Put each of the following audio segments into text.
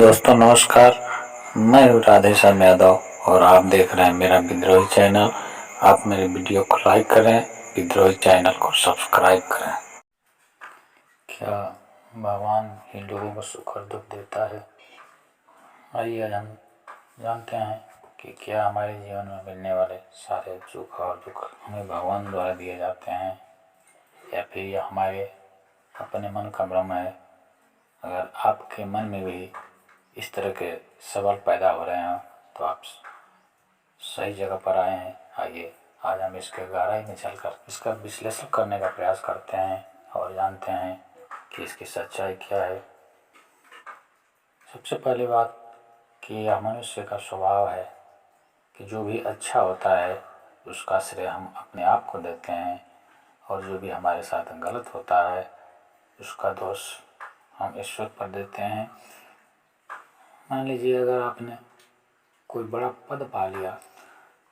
दोस्तों नमस्कार। मैं हूँ राधेश्याम यादव और आप देख रहे हैं मेरा विद्रोही चैनल। आप मेरे वीडियो को लाइक करें, विद्रोही चैनल को सब्सक्राइब करें। क्या भगवान ही लोगों को सुख और दुख देता है? आइए हम जानते हैं कि क्या हमारे जीवन में मिलने वाले सारे सुख और दुख हमें भगवान द्वारा दिए जाते हैं या फिर यह हमारे अपने मन का भ्रम है। अगर आपके मन में भी इस तरह के सवाल पैदा हो रहे हैं तो आप सही जगह पर आए हैं। आइए आज हम इसके गहराई में चलकर इसका विश्लेषण करने का प्रयास करते हैं और जानते हैं कि इसकी सच्चाई क्या है। सबसे पहली बात कि यह मनुष्य का स्वभाव है कि जो भी अच्छा होता है उसका श्रेय हम अपने आप को देते हैं और जो भी हमारे साथ गलत होता है उसका दोष हम ईश्वर पर देते हैं। मान लीजिए अगर आपने कोई बड़ा पद पा लिया,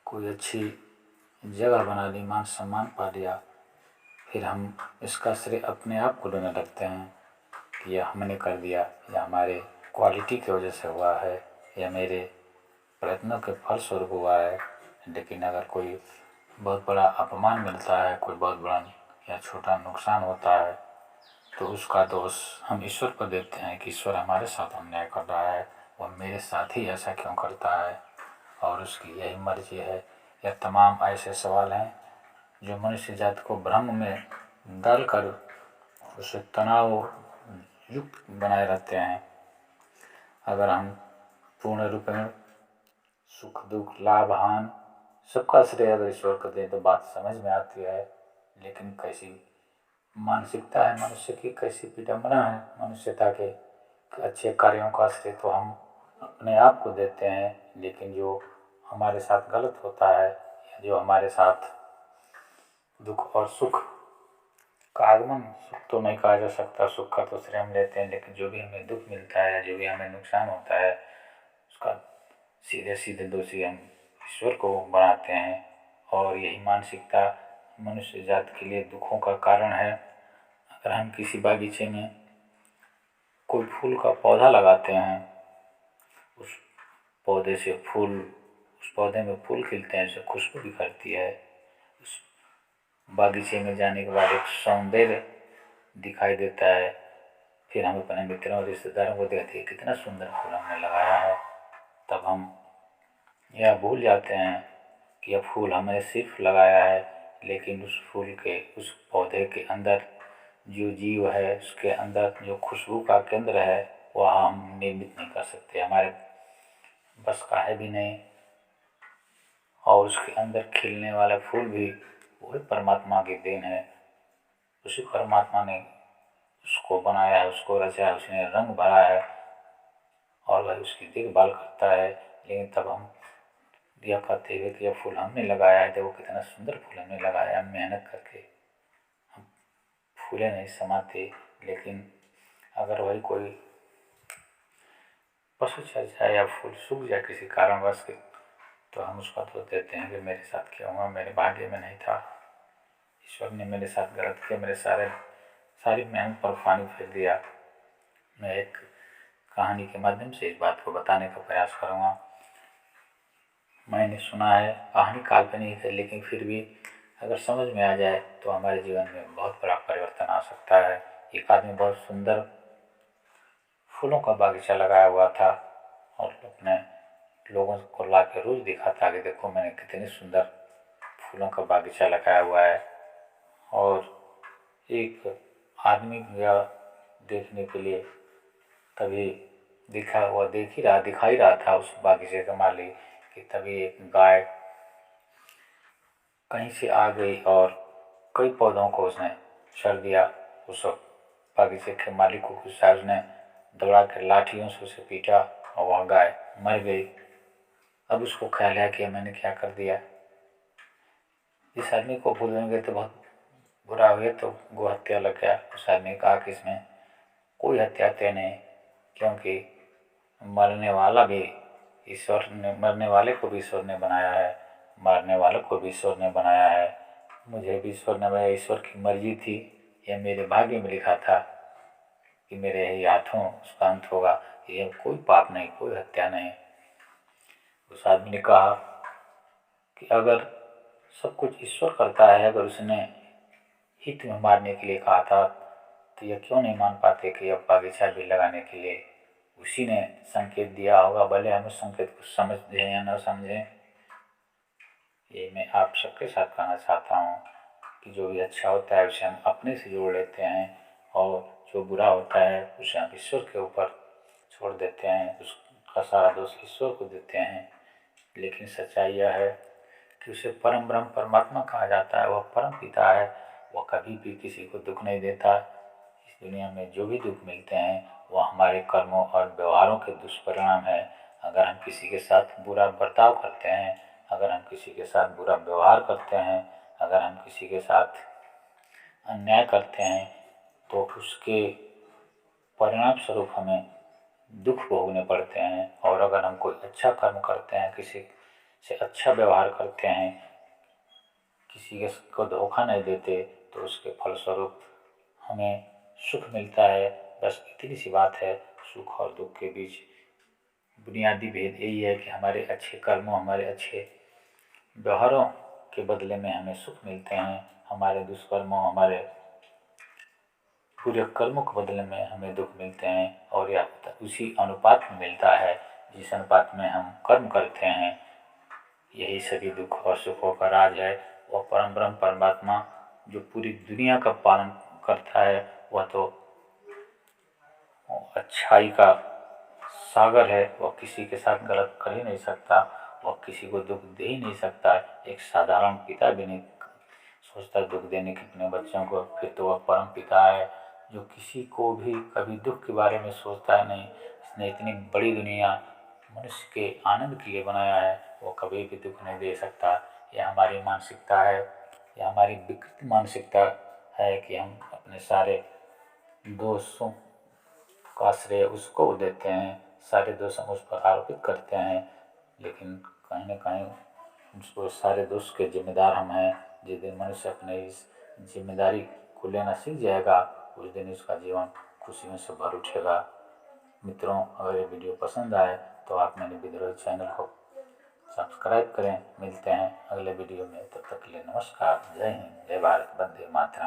कोई अच्छी जगह बना ली, मान सम्मान पा लिया, फिर हम इसका श्रेय अपने आप को देने लगते हैं कि यह हमने कर दिया या हमारे क्वालिटी की वजह से हुआ है या मेरे प्रयत्नों के फलस्वरूप हुआ है। लेकिन अगर कोई बहुत बड़ा अपमान मिलता है, कोई बहुत बड़ा या छोटा नुकसान होता है तो उसका दोष हम ईश्वर पर देते हैं कि ईश्वर हमारे साथ अन्याय कर रहा है, वह मेरे साथ ही ऐसा क्यों करता है और उसकी यही मर्जी है। यह तमाम ऐसे सवाल हैं जो मनुष्य जाति को भ्रम में डालकर उसे तनाव युक्त बनाए रहते हैं। अगर हम पूर्ण रूप में सुख दुख लाभ हानि सबका श्रेय अगर ईश्वर को दें तो बात समझ में आती है। लेकिन कैसी मानसिकता है मनुष्य की, कैसी विडंबना है मनुष्यता के अच्छे कार्यों का श्रेय तो हम अपने आप को देते हैं, लेकिन जो हमारे साथ गलत होता है या जो हमारे साथ दुख और सुख का आगमन, सुख तो नहीं कहा जा सकता, सुख का तो श्रेय हम लेते हैं, लेकिन जो भी हमें दुख मिलता है, जो भी हमें नुकसान होता है उसका सीधे सीधे दोषी हम ईश्वर को बनाते हैं। और यही मानसिकता मनुष्य जाति के लिए दुखों का कारण है। अगर हम किसी बागीचे में कोई फूल का पौधा लगाते हैं, उस पौधे से फूल, उस पौधे में फूल खिलते हैं, उससे खुशबू भी करती है। उस बागीचे में जाने के बाद एक सौंदर्य दिखाई देता है। फिर हम अपने मित्रों और रिश्तेदारों को देखते हैं कितना सुंदर फूल हमने लगाया है। तब हम यह भूल जाते हैं कि यह फूल हमने सिर्फ लगाया है, लेकिन उस फूल के, उस पौधे के अंदर जो जीव है, उसके अंदर जो खुशबू का केंद्र है वह हम निर्मित नहीं कर सकते, हमारे बस का है भी नहीं। और उसके अंदर खिलने वाला फूल भी वही परमात्मा की देन है। उसी परमात्मा ने उसको बनाया है, उसको रचा है, उसने रंग भरा है और वह उसकी देखभाल करता है। लेकिन तब हम यह कहते हुए कि यह फूल हमने लगाया है, देखो कितना सुंदर फूल हमने लगाया, हम मेहनत करके हम फूले नहीं समाते। लेकिन अगर वही कोई पशु चल जाए या फूल सूख जाए किसी कारणवश के, तो हम उसका दोष देते हैं कि मेरे साथ क्या हुआ, मेरे भाग्य में नहीं था, ईश्वर ने मेरे साथ गलत किया, मेरे सारी मेहनत पर पानी फेर दिया। मैं एक कहानी के माध्यम से इस बात को बताने का प्रयास करूँगा। मैंने सुना है, कहानी काल्पनिक है, लेकिन फिर भी अगर समझ में आ जाए तो हमारे जीवन में बहुत बड़ा परिवर्तन आ सकता है। एक आदमी बहुत सुंदर फूलों का बागीचा लगाया हुआ था और अपने लोगों को ला के रोज दिखाता कि देखो मैंने कितनी सुंदर फूलों का बागीचा लगाया हुआ है। और एक आदमी गया देखने के लिए, तभी दिखाई रहा था उस बागीचे का मालिक कि तभी एक गाय कहीं से आ गई और कई पौधों को उसने छर दिया। उस बागीचे के मालिक को गुस्सा आया, उसने दौड़ा कर लाठियों से उसे पीटा और वह गाय मर गई। अब उसको ख्याल आया कि मैंने क्या कर दिया। इस आदमी को भूलेंगे तो बहुत बुरा हुआ, तो गो हत्या लग गया। उस आदमी ने कहा कि इसमें कोई हत्या नहीं, क्योंकि मरने वाला भी ईश्वर ने, मरने वाले को भी ईश्वर ने बनाया है, मारने वाले को भी ईश्वर ने बनाया है, मुझे भी ईश्वर ने बनाया, ईश्वर की मर्जी थी, यह मेरे भाग्य में लिखा था। कि मेरे ही हाथों उसका अंत होगा, ये कोई पाप नहीं, कोई हत्या नहीं। उस आदमी ने कहा कि अगर सब कुछ ईश्वर करता है, अगर उसने ही तुम्हें मारने के लिए कहा था तो यह क्यों नहीं मान पाते कि अब बागीचा भी लगाने के लिए उसी ने संकेत दिया होगा, भले हम उस संकेत को समझें या न समझें। ये मैं आप सबके साथ कहना चाहता हूँ कि जो भी अच्छा होता है उसे हम अपने से जोड़ लेते हैं, और जो बुरा होता है उसे हम ईश्वर के ऊपर छोड़ देते हैं, उसका सारा दोष ईश्वर को देते हैं। लेकिन सच्चाई यह है कि उसे परम ब्रह्म परमात्मा कहा जाता है, वह परम पिता है, वह कभी भी किसी को दुख नहीं देता। इस दुनिया में जो भी दुख मिलते हैं वह हमारे कर्मों और व्यवहारों के दुष्परिणाम है। अगर हम किसी के साथ बुरा बर्ताव करते हैं, अगर हम किसी के साथ बुरा व्यवहार करते हैं, अगर हम किसी के साथ अन्याय करते हैं, तो उसके परिणाम स्वरूप हमें दुख भोगने पड़ते हैं। और अगर हम कोई अच्छा कर्म करते हैं, किसी से अच्छा व्यवहार करते हैं, किसी को धोखा नहीं देते, तो उसके फलस्वरूप हमें सुख मिलता है। बस इतनी सी बात है, सुख और दुख के बीच बुनियादी भेद यही है कि हमारे अच्छे कर्मों, हमारे अच्छे व्यवहारों के बदले में हमें सुख मिलते हैं, हमारे दुष्कर्मों, हमारे बुरे कर्मों के बदले में हमें दुख मिलते हैं। और यह उसी अनुपात में मिलता है जिस अनुपात में हम कर्म करते हैं। यही सभी दुख और सुखों का राज है। वह परम ब्रह्म परमात्मा जो पूरी दुनिया का पालन करता है, वह तो अच्छाई का सागर है, वह किसी के साथ गलत कर ही नहीं सकता, वह किसी को दुख दे ही नहीं सकता। एक साधारण पिता भी नहीं सोचता दुख देने के अपने बच्चों को, फिर तो वह परम पिता है जो किसी को भी कभी दुख के बारे में सोचता है नहीं। इसने इतनी बड़ी दुनिया मनुष्य के आनंद के लिए बनाया है, वो कभी भी दुख नहीं दे सकता। यह हमारी मानसिकता है, यह हमारी विकृत मानसिकता है कि हम अपने सारे दोषों का श्रेय उसको देते हैं, सारे दोष हम उस पर आरोपित करते हैं। लेकिन कहीं न कहीं उसको सारे दोष के जिम्मेदार हम हैं। जिस दिन मनुष्य अपने इस जिम्मेदारी को लेना सीख जाएगा, उस दिन उसका जीवन खुशियों से भर उठेगा। मित्रों, अगर ये वीडियो पसंद आए तो आप मेरे विद्रोही चैनल को सब्सक्राइब करें। मिलते हैं अगले वीडियो में, तब तक के लिए नमस्कार, जय हिंद, जय भारत, वंदे मातरम।